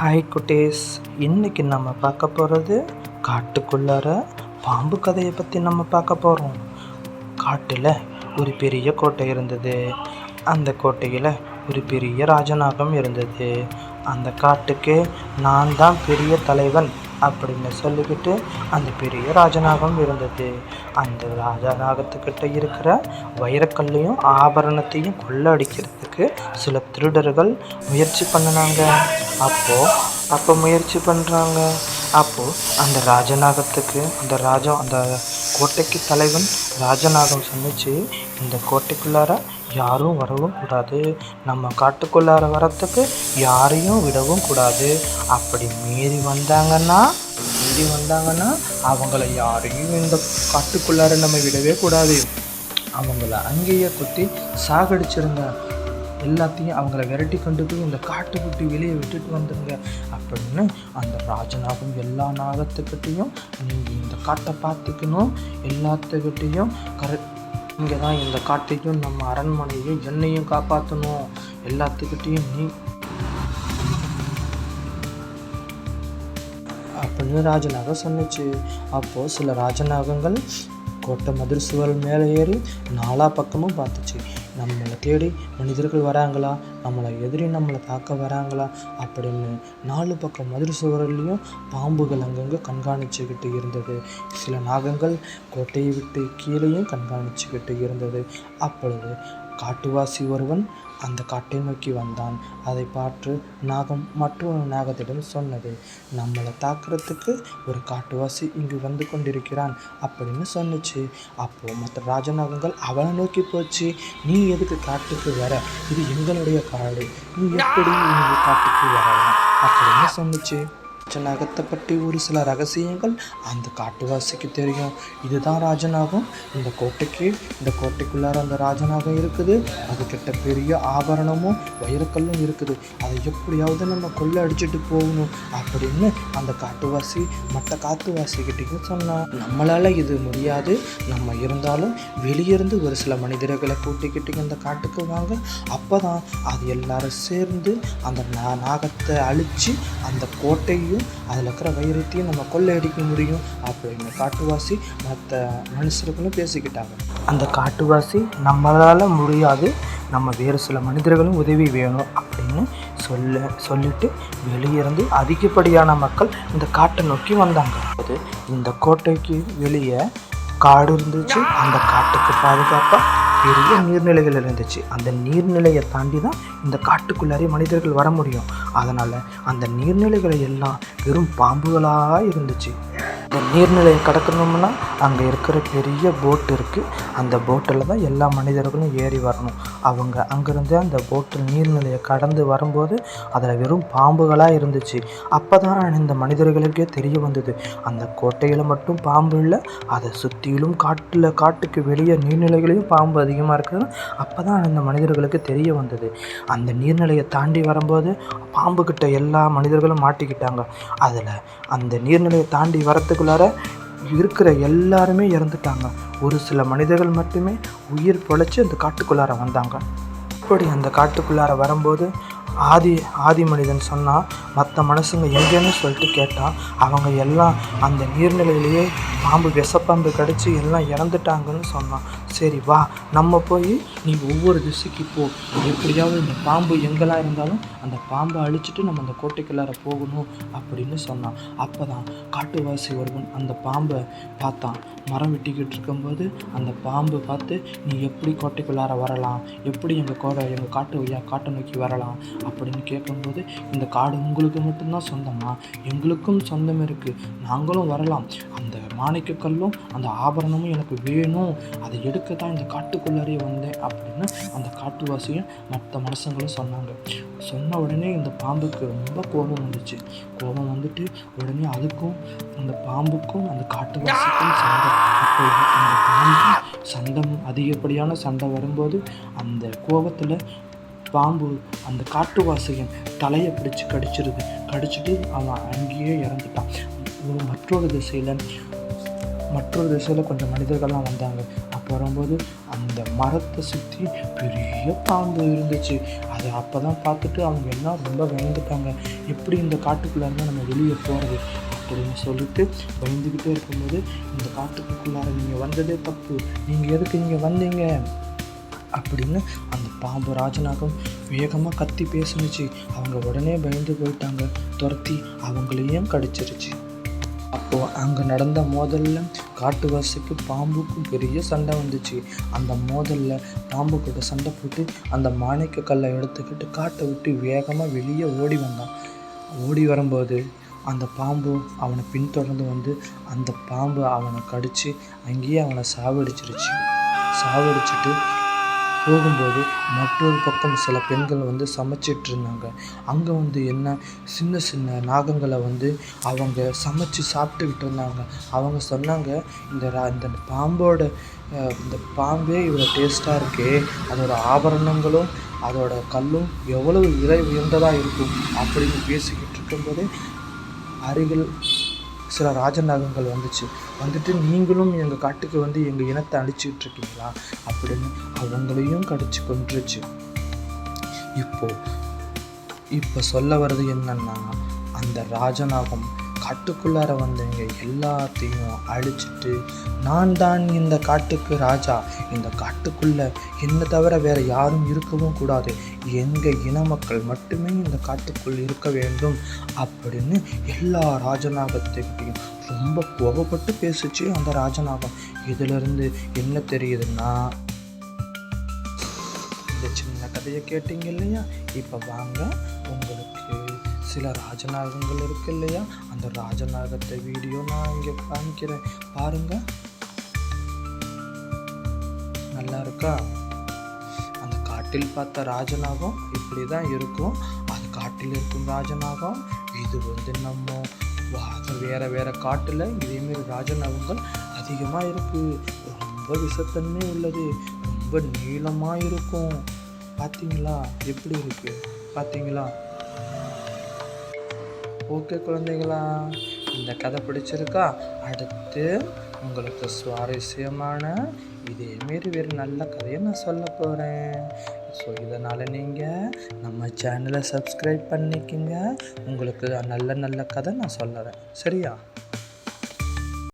Hi குட்டீஸ், இன்னைக்கு நம்ம பார்க்க போகிறது காட்டுக்குள்ளார பாம்பு கதையை பற்றி நம்ம பார்க்க போகிறோம். காட்டில் ஒரு பெரிய கோட்டை இருந்தது. அந்த கோட்டையில் ஒரு பெரிய ராஜநாகம் இருந்தது. அந்த காட்டுக்கு நான் தான் பெரிய தலைவன் அப்படின்னு சொல்லிக்கிட்டு அந்த பெரிய ராஜநாகம் இருந்தது. அந்த ராஜநாகத்துக்கிட்ட இருக்கிற வைரக்கல்லையும் ஆபரணத்தையும் கொள்ளடிக்கிறதுக்கு சில திருடர்கள் முயற்சி பண்ணினாங்க. அப்போ முயற்சி பண்ணுறாங்க. அப்போது அந்த ராஜநாகத்துக்கு அந்த கோட்டைக்கு தலைவன் ராஜநாகம் சொன்னிச்சு, இந்த கோட்டைக்குள்ளார யாரும் வரவும் கூடாது, நம்ம காட்டுக்குள்ளார வரத்துக்கு யாரையும் விடவும் கூடாது. அப்படி மீறி வந்தாங்கன்னா அவங்கள யாரையும் இந்த காட்டுக்குள்ளார நம்ம விடவே கூடாது. அவங்கள அங்கேயே குத்தி சாகடிச்சிருங்க. எல்லாத்தையும் அவங்கள விரட்டி கொண்டு போய் இந்த காட்டை விட்டு வெளியே விட்டுட்டு வந்துடுங்க அப்படின்னு அந்த ராஜநாகம் எல்லா நாகத்துக்கிட்டையும், நீங்கள் இந்த காட்டை பார்த்துக்கணும், எல்லாத்துக்கிட்டையும் இங்கே தான் இந்த காட்டையும் நம்ம அரண்மனையும் என்னையும் காப்பாற்றணும், எல்லாத்துக்கிட்டையும் நீ அப்படின்னு ராஜநாகம் சொன்னிச்சு. அப்போது சில ராஜநாகங்கள் கோட்டை மதில் சுவர் மேலே ஏறி நாலா பக்கமும் பார்த்துச்சு. நம்மளை தேடி மனிதர்கள் வராங்களா, நம்மளை தாக்க வராங்களா அப்படின்னு 4 பக்கம் மதில் சுவர்லேயும் பாம்புகள் அங்கங்கே கண்காணிச்சுக்கிட்டு இருந்தது. சில நாகங்கள் கோட்டையை விட்டு கீழேயும் கண்காணிச்சுக்கிட்டு இருந்தது. அப்பொழுது காட்டுவாசி ஒருவன் அந்த காட்டை நோக்கி வந்தான். அதை பார்த்து நாகம் மற்றொரு நாகத்திடம் சொன்னது, நம்மளை தாக்குறதுக்கு ஒரு காட்டுவாசி இங்கு வந்து கொண்டிருக்கிறான் அப்படின்னு சொன்னிச்சு. அப்போது மற்ற ராஜநாகங்கள் அவனை நோக்கி போச்சு, நீ எதுக்கு காட்டுக்கு வர, இது எங்களுடைய காடு, நீ எப்படி இங்கு காட்டுக்கு வரலாம் அப்படின்னு சொன்னிச்சு. ராஜநாகத்தை பற்றி ஒரு சில ரகசியங்கள் அந்த காட்டுவாசிக்கு தெரியும். இதுதான் ராஜநாகம், இந்த கோட்டைக்குள்ளார அந்த ராஜநாகம் இருக்குது, அதுக்கிட்ட பெரிய ஆபரணமும் வைரக்கல்லும் இருக்குது, அதை எப்படியாவது நம்ம கொள்ளை அடிச்சுட்டு போகணும் அப்படின்னு அந்த காட்டுவாசி மற்ற காட்டுவாசிக்கிட்டையும் சொன்னான். நம்மளால் இது முடியாது, நம்ம இருந்தாலும் வெளியிருந்து ஒரு சில மனிதர்களை கூட்டிக்கிட்டு இந்த காட்டுக்கு வாங்க, அப்போ தான் அது எல்லாரும் சேர்ந்து அந்த நாகத்தை அழித்து அந்த கோட்டையும் அதில் இருக்கிற வைரத்தையும் நம்ம கொள்ளையடிக்க முடியும் அப்படின்னு காட்டுவாசி மற்ற மனுஷர்களும் பேசிக்கிட்டாங்க. அந்த காட்டுவாசி நம்மளால் முடியாது, நம்ம வேறு சில மனிதர்களும் உதவி வேணும் அப்படின்னு சொல்லிட்டு வெளியிருந்து அதிகப்படியான மக்கள் இந்த காட்டை நோக்கி வந்தாங்க. அது இந்த கோட்டைக்கு வெளியே காடு இருந்துச்சு. அந்த காட்டுக்கு பாதுகாப்பாக பெரிய நீர்நிலைகள் இருந்துச்சு. அந்த நீர்நிலையை தாண்டி தான் இந்த காட்டுக்குள்ளாரே மனிதர்கள் வர முடியும். அதனால் அந்த நீர்நிலைகளை எல்லாம் வெறும் பாம்புகளாக இருந்துச்சு. இந்த நீர்நிலையை கடக்கணும்னா அங்கே இருக்கிற பெரிய போட் இருக்குது. அந்த போட்டில் தான் எல்லா மனிதர்களும் ஏறி வரணும். அவங்க அங்கேருந்து அந்த போட்டில் நீர்நிலையை கடந்து வரும்போது அதில் வெறும் பாம்புகளாக இருந்துச்சு. அப்போ தான் இந்த மனிதர்களுக்கே தெரிய வந்தது, அந்த கோட்டையில் மட்டும் பாம்பு இல்லை, அதை சுற்றிலும் காட்டுக்கு வெளியே நீர்நிலைகளையும் பாம்பு அதிகமாக இருக்குது. அப்போ தான் இந்த மனிதர்களுக்கு தெரிய வந்தது. அந்த நீர்நிலையை தாண்டி வரும்போது பாம்புக்கிட்ட எல்லா மனிதர்களும் மாட்டிக்கிட்டாங்க. அதில் அந்த நீர்நிலையை தாண்டி வரத்துக்குள்ளார இருக்கிற எல்லாருமே இறந்துட்டாங்க. ஒரு சில மனிதர்கள் மட்டுமே உயிர் பொழைச்சி அந்த காட்டுக்குள்ளார வந்தாங்க. அப்படி அந்த காட்டுக்குள்ளார வரும்போது ஆதி மனிதன் சொன்னால் மற்ற மனுஷங்க எங்கேன்னு சொல்லிட்டு கேட்டால் அவங்க எல்லாம் அந்த நீர்நிலையிலேயே விஷப்பாம்பு கடிச்சு எல்லாம் இறந்துட்டாங்கன்னு சொன்னான். சரி வா, நம்ம போய் நீ ஒவ்வொரு திசைக்கு போ, எப்படியாவது இந்த பாம்பு எங்கெல்லாம் இருந்தாலும் அந்த பாம்பை அழிச்சிட்டு நம்ம அந்த கோட்டைக்குள்ளார போகணும் அப்படின்னு சொன்னான். அப்போ தான் காட்டுவாசி ஒருவன் அந்த பாம்பை பார்த்தான். மரம் வெட்டிக்கிட்டு இருக்கும்போது அந்த பாம்பு பார்த்து, நீ எப்படி கோட்டைக்குள்ளார வரலாம், எப்படி எங்கள் காட்டை நோக்கி வரலாம் அப்படின்னு கேட்கும்போது, இந்த காடு உங்களுக்கு மட்டும்தான் சொந்தமா, எங்களுக்கும் சொந்தம் இருக்குது, நாங்களும் வரலாம், அந்த மாணிக்கக்கல்லும் அந்த ஆபரணமும் எனக்கு வேணும், அதை எடுக்க தான் இந்த காட்டுக்குள்ளாரே வந்தேன் அப்படின்னு அந்த காட்டுவாசியும் மற்ற மனுஷங்களும் சொன்னாங்க. சொன்ன உடனே இந்த பாம்புக்கு ரொம்ப கோபம் வந்துச்சு. கோபம் வந்துட்டு உடனே அதுக்கும் அந்த பாம்புக்கும் அந்த காட்டுவாசிக்கும் சண்டை. அப்பொழுது அந்த பாம்பு அதிகப்படியான சண்டை வரும்போது அந்த கோபத்தில் பாம்பு அந்த காட்டுவாசியின் தலையை பிடிச்சி கடிச்சிட்டு அவன் அங்கேயே இறந்துட்டான். மற்றொரு திசையில் கொஞ்சம் மனிதர்கள்லாம் வந்தாங்க. அப்போ வரும்போது அந்த மரத்தை சுற்றி பெரிய பாம்பு இருந்துச்சு. அதை அப்போ தான் பார்த்துட்டு அவங்க எல்லாம் ரொம்ப பயந்துட்டாங்க. எப்படி இந்த காட்டுக்குள்ளார நம்ம வெளியே போகிறது அப்படின்னு சொல்லிட்டு பயந்துக்கிட்டே இருக்கும்போது, இந்த காட்டுக்குள்ளார நீங்கள் வந்ததே தப்பு, நீங்கள் எதுக்கு இங்கே வந்தீங்க அப்படின்னு அந்த பாம்பு ராஜநாகம் வேகமாக கத்தி பேசுனுச்சு. அவங்க உடனே பயந்து போயிட்டாங்க. துரத்தி அவங்களையும் கடிச்சிருச்சு. அப்போது அங்கே நடந்த மோதலில் காட்டுவாசிக்கு பாம்புக்கும் பெரிய சண்டை வந்துச்சு. அந்த மோதலில் பாம்பு கிட்ட சண்டை போட்டு அந்த மாணிக்க கல்லை எடுத்துக்கிட்டு காட்டை விட்டு வேகமாக வெளியே ஓடி வந்தான். ஓடி வரும்போது அந்த பாம்பு அவனை பின்தொடர்ந்து வந்து அந்த பாம்பு அவனை கடித்து அங்கேயே அவனை சாவடிச்சிட்டு போகும்போது மற்றொரு பக்கம் சில பெண்கள் வந்து சமைச்சிட்டு இருந்தாங்க. அங்கே வந்து என்ன சின்ன சின்ன நாகங்களை வந்து அவங்க சமைச்சு சாப்பிட்டுக்கிட்டு இருந்தாங்க. அவங்க சொன்னாங்க, இந்த பாம்போட இந்த பாம்பே இவ்வளோ டேஸ்ட்டாக இருக்கே, அதோட ஆபரணங்களும் அதோட கல்லும் எவ்வளவு விலை உயர்ந்ததாக இருக்கும் அப்படின்னு பேசிக்கிட்டு இருக்கும்போதே அருகில் சில ராஜநாகங்கள் வந்துட்டு நீங்களும் எங்கள் காட்டுக்கு வந்து எங்கள் இனத்தை அழிச்சிட்டு இருக்கீங்களா அப்படின்னு அவங்களையும் கடிச்சு கொன்றுச்சு. இப்போ சொல்ல வர்றது என்னன்னா, அந்த ராஜநாகம் காட்டுக்குள்ளார வந்தவங்க எல்லாத்தையும் அழிச்சிட்டு, நான் தான் இந்த காட்டுக்கு ராஜா, இந்த காட்டுக்குள்ளே என்னை தவிர வேறு யாரும் இருக்கவும் கூடாது, எங்கள் இன மக்கள் மட்டுமே இந்த காட்டுக்குள் இருக்க வேண்டும் அப்படின்னு எல்லா ராஜநாகத்தையும் ரொம்ப கோபப்பட்டு பேசிச்சு அந்த ராஜநாகம். இதிலிருந்து என்ன தெரியுதுன்னா, இந்த சின்ன கதையை கேட்டீங்க இல்லையா, இப்போ வாங்க உங்களுக்கு சில ராஜநாகங்கள் இருக்கு இல்லையா, அந்த ராஜநாகத்தை வீடியோ நான் இங்கே காமிக்கிறேன் பாருங்க. நல்லா இருக்கா? அந்த காட்டில் பார்த்த ராஜநாகம் இப்படி தான் இருக்கும். அது காட்டில் இருக்கும் ராஜநாகம். இது வந்து நம்ம வேற காட்டில் இதேமாரி ராஜநாகங்கள் அதிகமாக இருக்குது. ரொம்ப விஷத்தன்மை உள்ளது, ரொம்ப நீளமாக இருக்கும். பார்த்தீங்களா எப்படி இருக்கு பார்த்தீங்களா? ஓகே குழந்தைகளா, இந்த கதை பிடிச்சிருக்கா? அடுத்து உங்களுக்கு சுவாரஸ்யமான இதேமாரி வேறு நல்ல கதையை நான் சொல்ல போகிறேன். ஸோ இதனால் நீங்கள் நம்ம சேனலை சப்ஸ்கிரைப் பண்ணிக்கோங்க. உங்களுக்கு நல்ல நல்ல கதை நான் சொல்லுறேன். சரியா?